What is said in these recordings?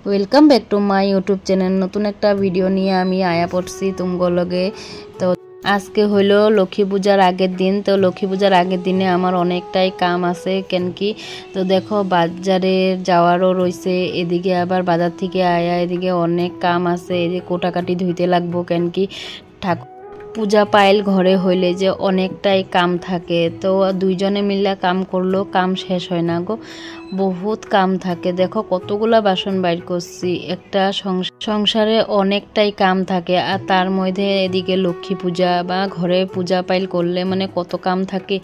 Welcome back to my YouTube channel. নতুন একটা video নিয়ে আমি আয়া পড়ছি তুমগোর লগে। তো আজকে হইলো লক্ষ্মী পূজার আগের দিন। তো লক্ষ্মী পূজার আগের দিনে আমার অনেকটাই কাম আছে কেন কি, তো দেখো বাজারে যাওয়ারও রয়েছে, এদিকে আবার বাজার থেকে আয়া এদিকে অনেক কাম আছে। এদিকে কোটাকাটি ধুইতে লাগবো কেন কি ঠাকুর পূজা পাইল ঘরে হইলে যে অনেকটাই কাম থাকে। তো দুইজনে মিলে কাম করলো, কাম শেষ হয় না গো, বহুত কাম থাকে। দেখো কতগুলা বাসন বাইর করছি, একটা সংসারে অনেকটাই কাম থাকে। আর তার মধ্যে এদিকে লক্ষ্মী পূজা বা ঘরে পূজা পাইল করলে মানে কত কাম থাকে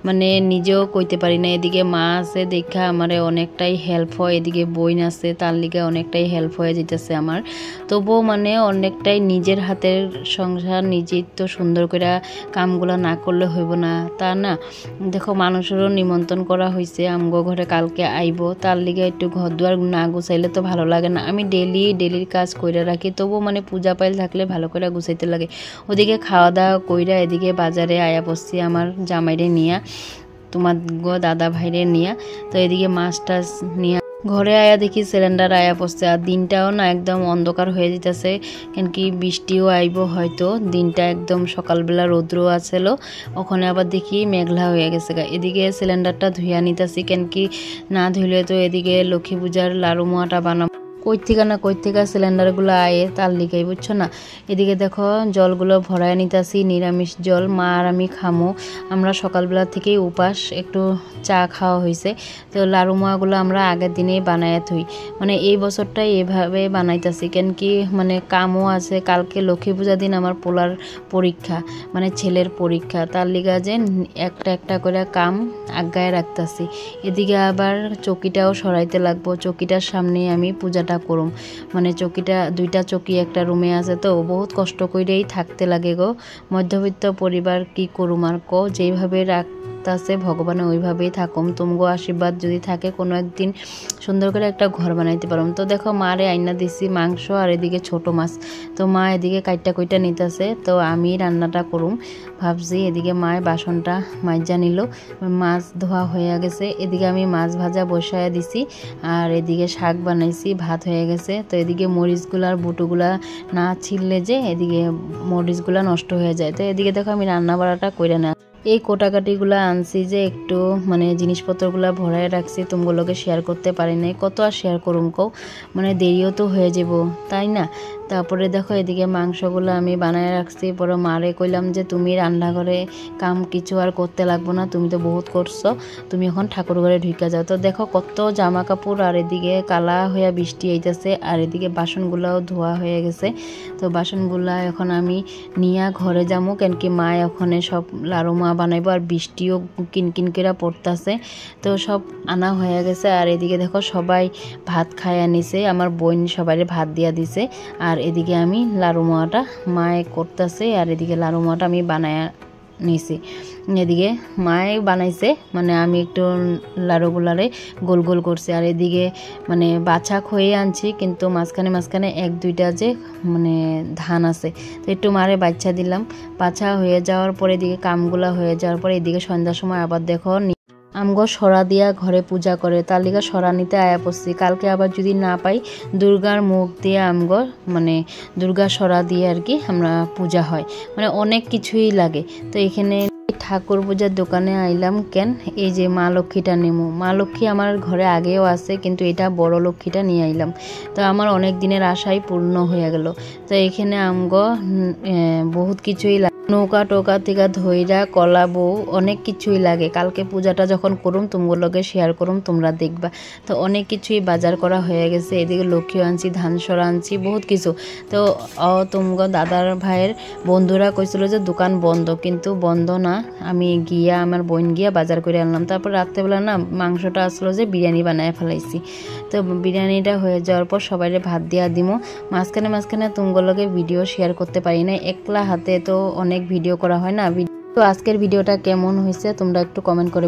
মানে নিজেও কইতে পারি না। এদিকে মা আছে দেখা আমার অনেকটাই হেল্প হয়, এদিকে বইন আছে তার লিগে অনেকটাই হেল্প হয়ে যেতেছে আমার। তবুও মানে অনেকটাই নিজের হাতের সংসার নিজেই তো সুন্দর করে কামগুলা না করলে হইব না, তা না। দেখো মানুষেরও নিমন্ত্রণ করা হয়েছে, আমগো ঘরে কালকে আইব, তার লিগে একটু ঘর দুয়ার না গুছাইলে তো ভালো লাগে না। আমি ডেলির কাজ কইরা রাখি, তবুও মানে পূজা পাইল থাকলে ভালো করে গুছাইতে লাগে। ওদিকে খাওয়া দাওয়া কইরা এদিকে বাজারে আয়া বসছি আমার জামাইরে নিয়া, তোমার গো দাদা ভাইরে নিয়া। তো এদিকে মাছ টাছ নিয়া ঘরে আয়া দেখি সিলিন্ডার আয়া পড়ছে। আর দিনটাও না একদম অন্ধকার হয়ে যেতেছে কেন কি বৃষ্টিও আইব হয়তো। দিনটা একদম সকালবেলা রৌদ্র আছিল, ওখানে আবার দেখি মেঘলা হয়ে গেছে। এদিকে সিলিন্ডারটা ধুইয়া নিতেছি কেন কি না ধুইলে তো এদিকে লক্ষ্মী পূজার লাড়ু মোয়াটা বানাবো কই থেকে সিলিন্ডারগুলো আয়ে তার লিগাই, বুঝছো না। এদিকে দেখো জলগুলো ভরায় নিতেছি, নিরামিষ জল মা আর আমি খামো। আমরা সকালবেলা থেকেই উপাস, একটু চা খাওয়া হয়েছে। তো লাড়ু মোয়াগুলো আমরা আগের দিনেই বানায় থই, মানে এই বছরটাই এভাবে বানাইতেছি কেন কি মানে কামও আছে। কালকে লক্ষ্মী পূজার দিন আমার পোলার পরীক্ষা, মানে ছেলের পরীক্ষা, তার লিগা যে একটা একটা করে কাম আগায় রাখতেছি। এদিকে আবার চকিটাও সরাইতে লাগবো, চকিটার সামনে আমি পূজাটা করুম। মানে চকিটা দুইটা চকি একটা রুমে আছে, তো বহুত কষ্ট করেই থাকতে লাগে গো। মধ্যবিত্ত পরিবার কি করুম আর কো, যেইভাবে রাখতাছে ভগবানে ওইভাবেই থাকুম। তুমগো আশীর্বাদ যদি থাকে কোনো একদিন সুন্দর করে একটা ঘর বানাইতে পারুম। তো দেখো মারে আইনা দিছি মাংস আর এদিকে ছোট মাছ। তো মা এদিকে কাইটা কইটা নিতেছে, তো আমি রান্নাটা করুম ভাবছি। এদিকে মায় বাসনটা মাজা নিল, মাছ ধোয়া হয়ে গেছে। এদিকে আমি মাছ ভাজা বসায় দিছি, আর এদিকে শাক বানাইছি, ভাত হয়ে গেছে। তো এদিকে মরিচগুলা আর বুটোগুলা না ছিললে যে এদিকে মরিচগুলা নষ্ট হয়ে যায়। তো এদিকে দেখো আমি রান্না বাড়াটা কইরা না, এই কোটাকাটিগুলো আনছি যে একটু মানে জিনিসপত্রগুলো ভরায় রাখছি, তুমগুলোকে শেয়ার করতে পারি নাই, কত আর শেয়ার করুম কও, মানে দেরিও তো হয়ে যাব তাই না। তারপরে দেখো এদিকে মাংসগুলো আমি বানায় রাখছি। পরে মারে কইলাম যে তুমি রান্নাঘরে কাম কিছু আর করতে লাগবো না, তুমি তো বহুত করছো, তুমি এখন ঠাকুর ঘরে ঢুকে যাও। তো দেখো কত জামা কাপড়, আর এদিকে কালা হয়ে বৃষ্টি আইতেছে, আর এদিকে বাসনগুলাও ধোয়া হয়ে গেছে। তো বাসনগুলা এখন আমি নিয়ে ঘরে যাবো কেন কি মা ওখানে সব লাড়ু মা বানাইবো, আর বৃষ্টিও কিনকিন করে পড়তেছে। তো সব আনা হয়ে গেছে। আর এদিকে দেখো সবাই ভাত খায় আনিছে, আমার বোন সবাই ভাত দিয়া দিছে। আর এদিকে আমি লাড়ু মোয়াটা মায়ে করতেছে, আর এদিকে লাড়ু মোয়াটা আমি বানায় নিছি। এদিকে মায়ে বানাইছে, মানে আমি একটু লাড়ুগুলারে গোল গোল করছি। আর এদিকে মানে বাছা খয়ে আনছি, কিন্তু মাঝখানে এক দুইটা যে মানে ধান আছে, তো একটু মারে বাচ্চা দিলাম। বাছা হয়ে যাওয়ার পরে এদিকে কামগুলা হয়ে যাওয়ার পরে এদিকে সন্ধ্যার সময় আবার দেখো আমগো সরা দিয়া ঘরে পূজা করে, তার লিগা সরা নিতে আয়া পড়ছি। কালকে আবার যদি না পাই দুর্গার মুখ দিয়ে আমগো মানে দুর্গা সরা দিয়ে আর কি আমরা পূজা হয়, মানে অনেক কিছুই লাগে। তো এখানে ঠাকুর পূজার দোকানে আইলাম কেন, এই যে মা লক্ষ্মীটা নেমু। মা লক্ষ্মী আমার ঘরে আগেও আছে, কিন্তু এটা বড় লক্ষ্মীটা নিয়ে আইলাম। তো আমার অনেক দিনের আশাই পূর্ণ হয়ে গেল। তো এখানে আমগো বহুত কিছুই নৌকা টোকা থেকে ধইরা কলা বউ অনেক কিছুই লাগে। কালকে পূজাটা যখন করুম তোমাগুলোকে শেয়ার করুম, তোমরা দেখবা। তো অনেক কিছুই বাজার করা হয়ে গেছে। এদিকে লক্ষ্মী আনছি, ধান সরা আনছি, বহুত কিছু। তো তোমার দাদার ভাইয়ের বন্ধুরা কইছিল যে দোকান বন্ধ, কিন্তু বন্ধ না। আমি গিয়া আমার বোন গিয়া বাজার করে আনলাম। তারপর রাত্রেবেলা না মাংসটা আসলো যে বিরিয়ানি বানায় ফেলাইছি। তো বিরিয়ানিটা হয়ে যাওয়ার পর সবাই ভাত দিয়া দিমো। মাঝখানে তোমাগুলোকে ভিডিও শেয়ার করতে পারি না, একলা হাতে তো অনেক ভিডিও করা হয় না। তো আজকের ভিডিওটা কেমন হয়েছে তোমরা একটু কমেন্ট করে